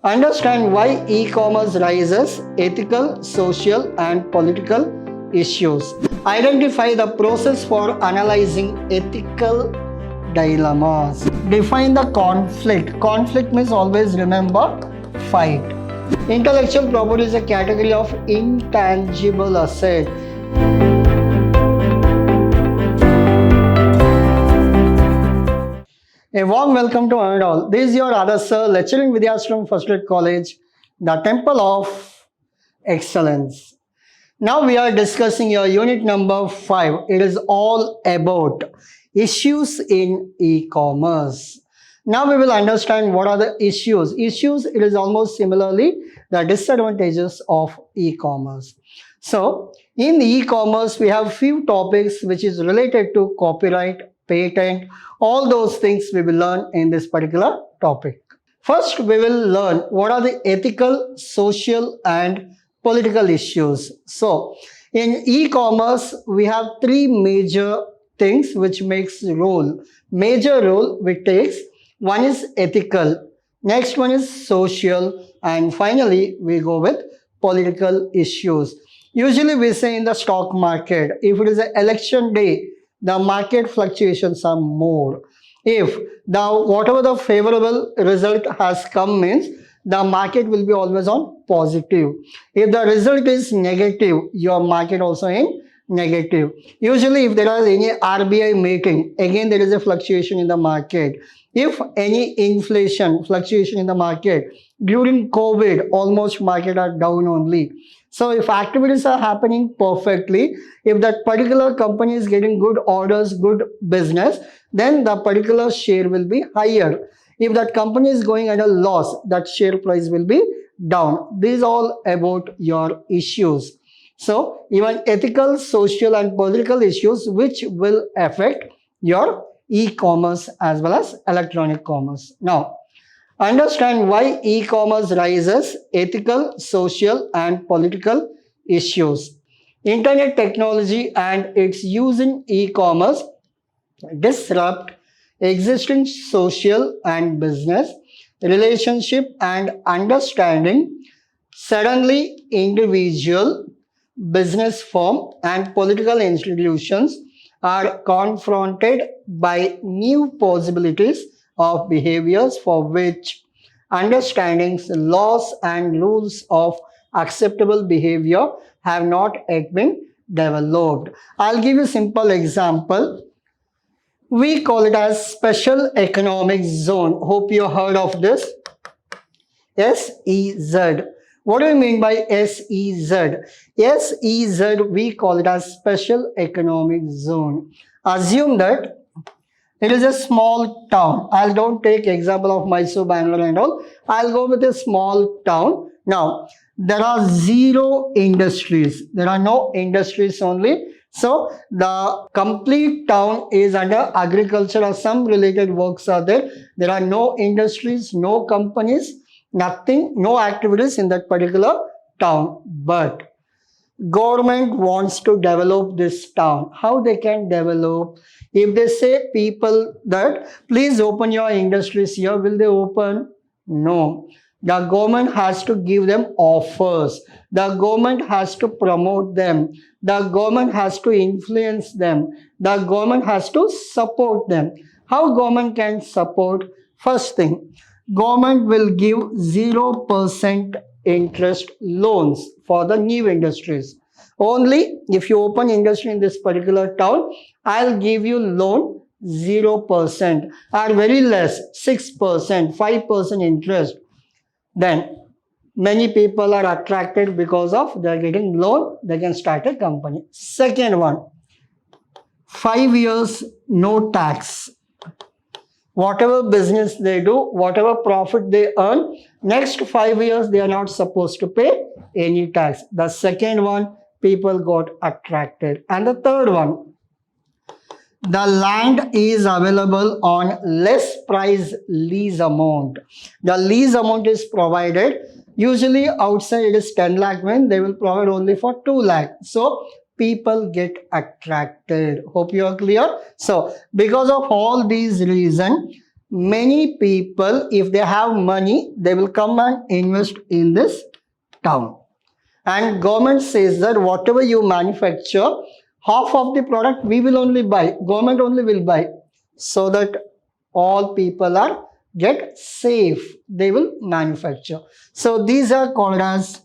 Understand why e-commerce raises ethical, social, and political issues. Identify the process for analyzing ethical dilemmas. Define the conflict. Conflict means always remember fight. Intellectual property is a category of intangible asset. A warm welcome to one and all. This is your other sir, lecturing Vidhyaashram First Grade College, the Temple of Excellence. Now we are discussing your unit number 5. It is all about issues in e-commerce. Now we will understand what are the issues. Issues, it is almost similarly the disadvantages of e-commerce. So in e-commerce, we have few topics which is related to copyright, patent, all those things we will learn in this particular topic. First, we will learn what are the ethical, social, and political issues. So, in e-commerce, we have three major things which makes major role which takes. One is ethical, next one is social, and finally, we go with political issues. Usually, we say in the stock market, if it is an election day, the market fluctuations are more. If whatever the favorable result has come means the market will be always on positive. If the result is negative, your market also in negative. Usually if there is any RBI meeting, again there is a fluctuation in the market. If any inflation fluctuation in the market, during COVID almost market are down only. So if activities are happening perfectly, if that particular company is getting good orders, good business, then the particular share will be higher. If that company is going at a loss, that share price will be down. These all about your issues. So even ethical, social, and political issues which will affect your e-commerce as well as electronic commerce. Now, understand why e-commerce raises ethical, social, and political issues. Internet technology and its use in e-commerce disrupt existing social and business relationship and understanding. Suddenly, individual, business firm, and political institutions are confronted by new possibilities of behaviors for which understandings, laws, and rules of acceptable behavior have not yet been developed. I'll give you a simple example. We call it as special economic zone. Hope you heard of this. SEZ. What do you mean by SEZ? SEZ, we call it as special economic zone. Assume that it is a small town. I don't take example of MYSURU, Bangalore and all. I'll go with a small town. Now, there are zero industries. There are no industries only. So, the complete town is under agriculture or some related works are there. There are no industries, no companies, nothing, no activities in that particular town. But government wants to develop this town. How they can develop? If they say people that please open your industries here, will they open? No. The government has to give them offers. The government has to promote them. The government has to influence them. The government has to support them. How government can support? First thing, government will give 0% interest loans for the new industries. Only if you open industry in this particular town, I'll give you loan 0% or very less 6%, 5% interest. Then many people are attracted because of they are getting loan, they can start a company. Second one, 5 years no tax. Whatever business they do, whatever profit they earn, next 5 years they are not supposed to pay any tax. The second one, people got attracted. And the third one, the land is available on less price lease amount. The lease amount is provided. Usually outside it is 10 lakh when they will provide only for 2 lakh. So people get attracted. Hope you are clear. So because of all these reasons, many people, if they have money, they will come and invest in this town. And government says that whatever you manufacture, half of the product we will only buy, government only will buy, so that all people are get safe, they will manufacture. So these are called as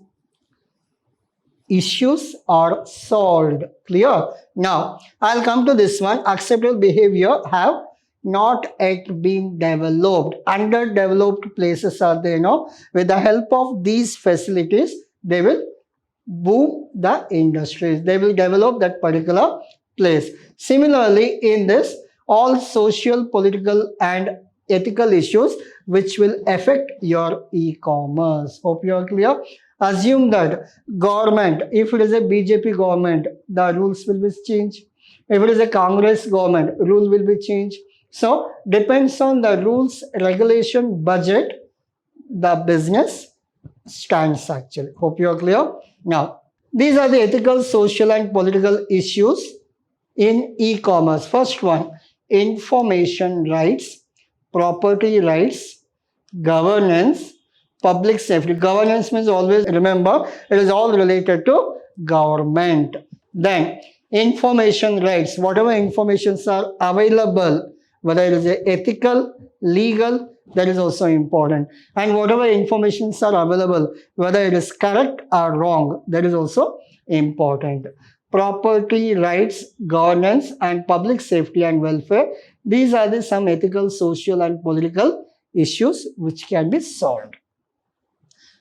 issues are solved. Clear? Now I'll come to this one. Acceptable behavior have not yet been developed. Underdeveloped places are there, with the help of these facilities they will boom the industries, they will develop that particular place. Similarly, in this, all social, political and ethical issues which will affect your e-commerce. Hope you are clear. Assume that government, if it is a BJP government, the rules will be changed. If it is a Congress government, rule will be changed. So depends on the rules, regulation, budget, the business stands actually. Hope you are clear. Now, these are the ethical, social and political issues in e-commerce. First one, information rights, property rights, governance, public safety. Governance means, always remember, it is all related to government. Then information rights, whatever informations are available, whether it is ethical, legal, that is also important. And whatever informations are available, whether it is correct or wrong, that is also important. Property rights, governance and public safety and welfare, these are the some ethical, social and political issues which can be solved.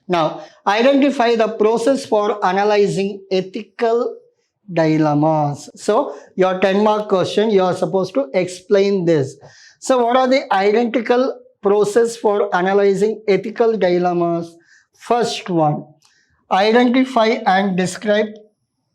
Now, identify the process for analyzing ethical dilemmas. So, your 10-mark question, you are supposed to explain this. So, what are the identical process for analyzing ethical dilemmas? First one, identify and describe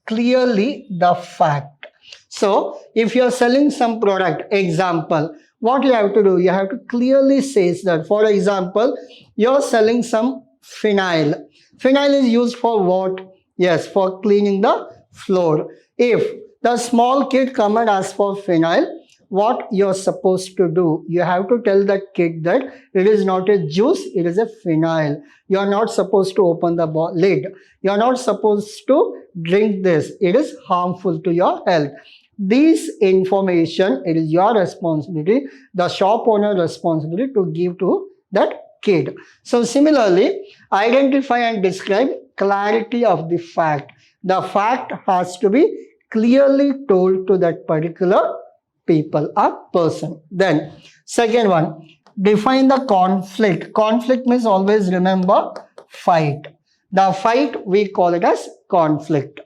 clearly the fact. So, if you are selling some product, example, what you have to do, you have to clearly say that, for example, you are selling some phenyl. Phenyl is used for what? Yes, for cleaning the floor. If the small kid come and ask for phenyl, what you're supposed to do? You have to tell that kid that it is not a juice, it is a phenyl. You are not supposed to open the lid. You are not supposed to drink this. It is harmful to your health. This information, it is your responsibility, the shop owner responsibility to give to that kid. So similarly, identify and describe clarity of the fact. The fact has to be clearly told to that particular people or person. Then second one, define the conflict. Conflict means, always remember, fight. The fight we call it as conflict.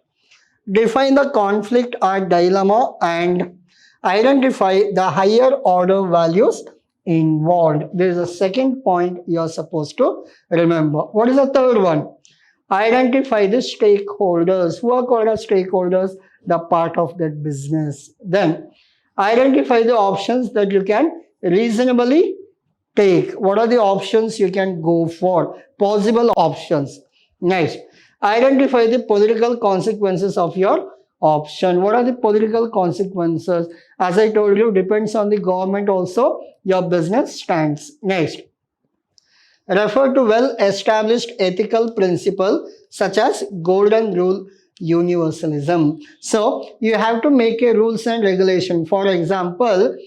Define the conflict or dilemma and identify the higher order values involved. There is a second point you are supposed to remember. What is the third one? Identify the stakeholders. Who are called as stakeholders? The part of that business. Then identify the options that you can reasonably take. What are the options you can go for? Possible options. Next, identify the political consequences of your option. What are the political consequences? As I told you, depends on the government also, your business stands. Next, refer to well-established ethical principle such as golden rule universalism. So you have to make a rules and regulation. For example,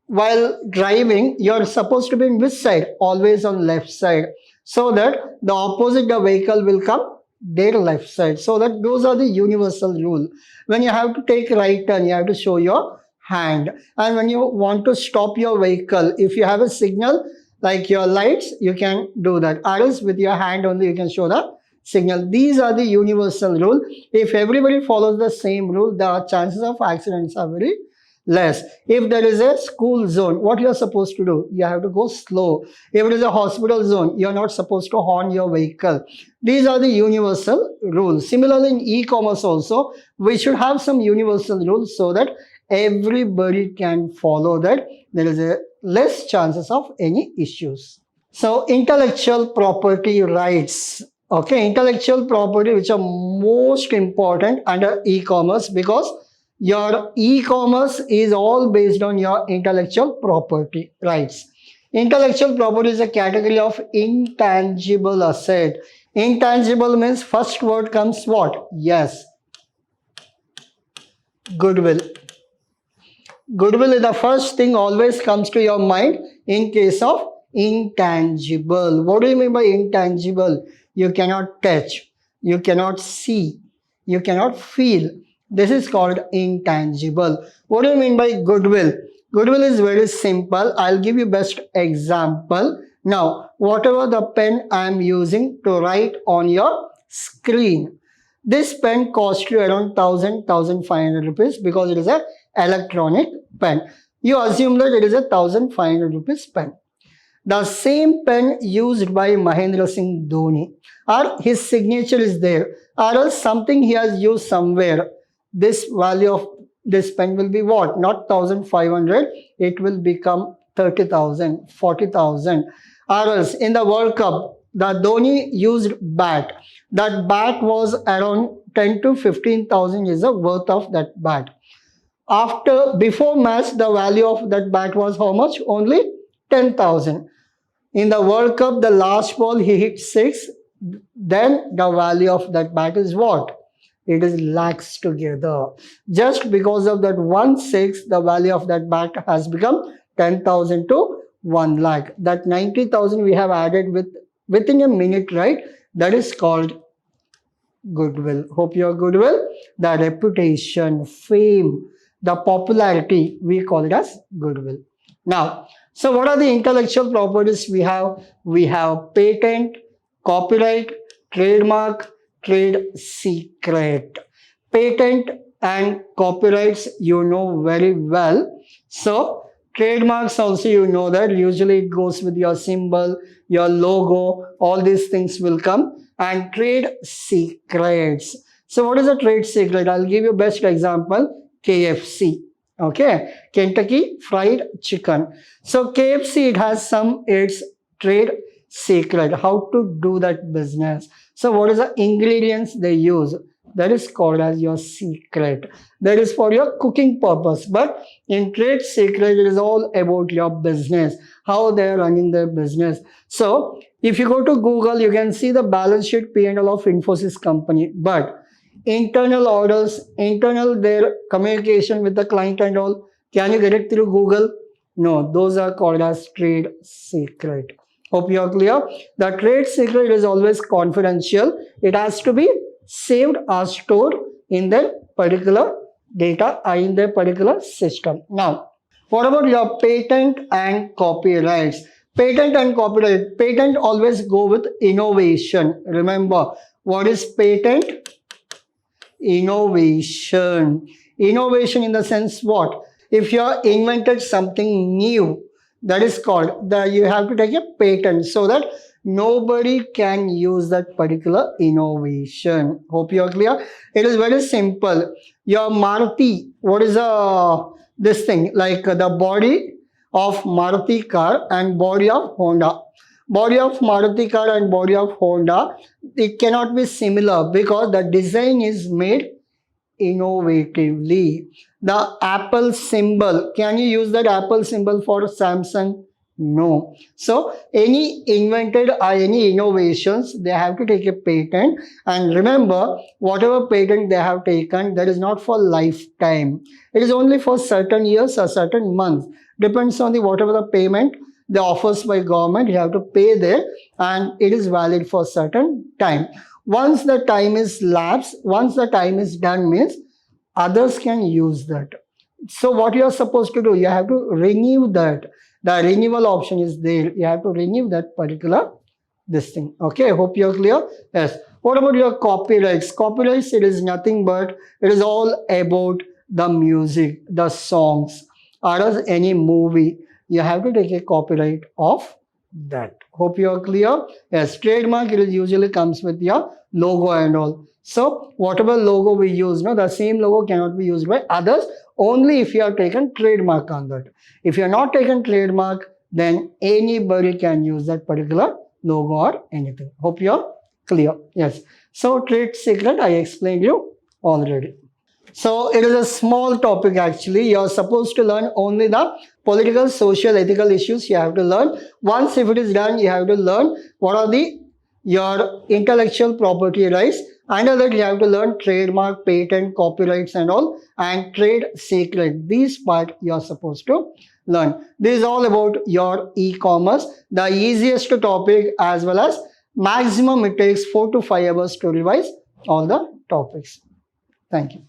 while driving, you're supposed to be in which side? Always on left side, so that the opposite the vehicle will come their left side. So that those are the universal rule. When you have to take right turn, you have to show your hand. And when you want to stop your vehicle, if you have a signal like your lights, you can do that. Or else with your hand only you can show the signal. These are the universal rule. If everybody follows the same rule, the chances of accidents are very less. If there is a school zone, what you are supposed to do? You have to go slow. If it is a hospital zone, you are not supposed to horn your vehicle. These are the universal rules. Similarly, in e-commerce also, we should have some universal rules so that everybody can follow that. There is a less chances of any issues. So, intellectual property rights. Okay, intellectual property which are most important under e-commerce, because your e-commerce is all based on your intellectual property rights. Intellectual property is a category of intangible asset. Intangible means first word comes what? Yes, goodwill. Goodwill is the first thing always comes to your mind in case of intangible. What do you mean by intangible? You cannot touch, you cannot see, you cannot feel. This is called intangible. What do you mean by goodwill? Goodwill is very simple. I'll give you best example. Now, whatever the pen I am using to write on your screen, this pen costs you around 1,500 rupees because it is a electronic pen. You assume that it is a 1,500 rupees pen. The same pen used by Mahendra Singh Dhoni, or his signature is there, or else something he has used somewhere. This value of this pen will be what? Not 1,500, it will become 30,000, 40,000. Or else in the World Cup, the Dhoni used bat. That bat was around 10 to 15,000 is the worth of that bat. Before match, the value of that bat was how much? Only 10,000. In the World Cup, the last ball he hit 6. Then the value of that bat is what? It is lakhs together. Just because of that 1 6, the value of that bat has become 10,000 to 1 lakh. That 90,000 we have added within a minute, right? That is called goodwill. Hope your goodwill, the reputation, fame, the popularity, we call it as goodwill. Now, so what are the intellectual properties we have? We have patent, copyright, trademark, trade secret. Patent and copyrights you know very well. So trademarks also you know that usually it goes with your symbol, your logo, all these things will come. And trade secrets. So what is a trade secret? I'll give you best example, KFC. Okay, Kentucky Fried Chicken. So KFC, it has its trade secret, how to do that business. So what is the ingredients they use? That is called as your secret. That is for your cooking purpose. But in trade secret, it is all about your business, how they are running their business. So if you go to Google, you can see the balance sheet P&L of Infosys company. But internal orders, their communication with the client and all, can you get it through Google? No, those are called as trade secret. Hope you are clear. The trade secret is always confidential. It has to be saved or stored in their particular data or in their particular system. Now, what about your patent and copyrights? Patent and copyright. Patent always go with innovation. Remember, what is patent? Innovation. Innovation in the sense what? If you have invented something new, that is called, you have to take a patent so that nobody can use that particular innovation. Hope you are clear. It is very simple. Your Maruti, what is this thing? Like the body of Maruti car and body of Honda. Body of Maruti car and body of Honda, it cannot be similar because the design is made innovatively. The Apple symbol, can you use that Apple symbol for Samsung? No. So any invented or any innovations, they have to take a patent. And remember, whatever patent they have taken, that is not for lifetime. It is only for certain years or certain months. Depends on whatever the payment the offers by government, you have to pay there, and it is valid for certain time. Once the time is lapsed, once the time is done means others can use that. So what you are supposed to do, you have to renew that. The renewal option is there. You have to renew that particular this thing. Okay, hope you're clear. Yes. What about your copyrights? Copyrights, it is nothing but it is all about the music, the songs, or else any movie. You have to take a copyright of that. Hope you are clear. Yes, trademark, it usually comes with your logo and all. So whatever logo we use, the same logo cannot be used by others, only if you have taken trademark on that. If you have not taken trademark, then anybody can use that particular logo or anything. Hope you are clear. Yes. So trade secret, I explained you already. So it is a small topic actually. You are supposed to learn only the political, social, ethical issues you have to learn. Once if it is done, you have to learn what are your intellectual property rights. Under that, you have to learn trademark, patent, copyrights and all, and trade secret. These part you are supposed to learn. This is all about your e-commerce, the easiest topic, as well as maximum it takes 4 to 5 hours to revise all the topics. Thank you.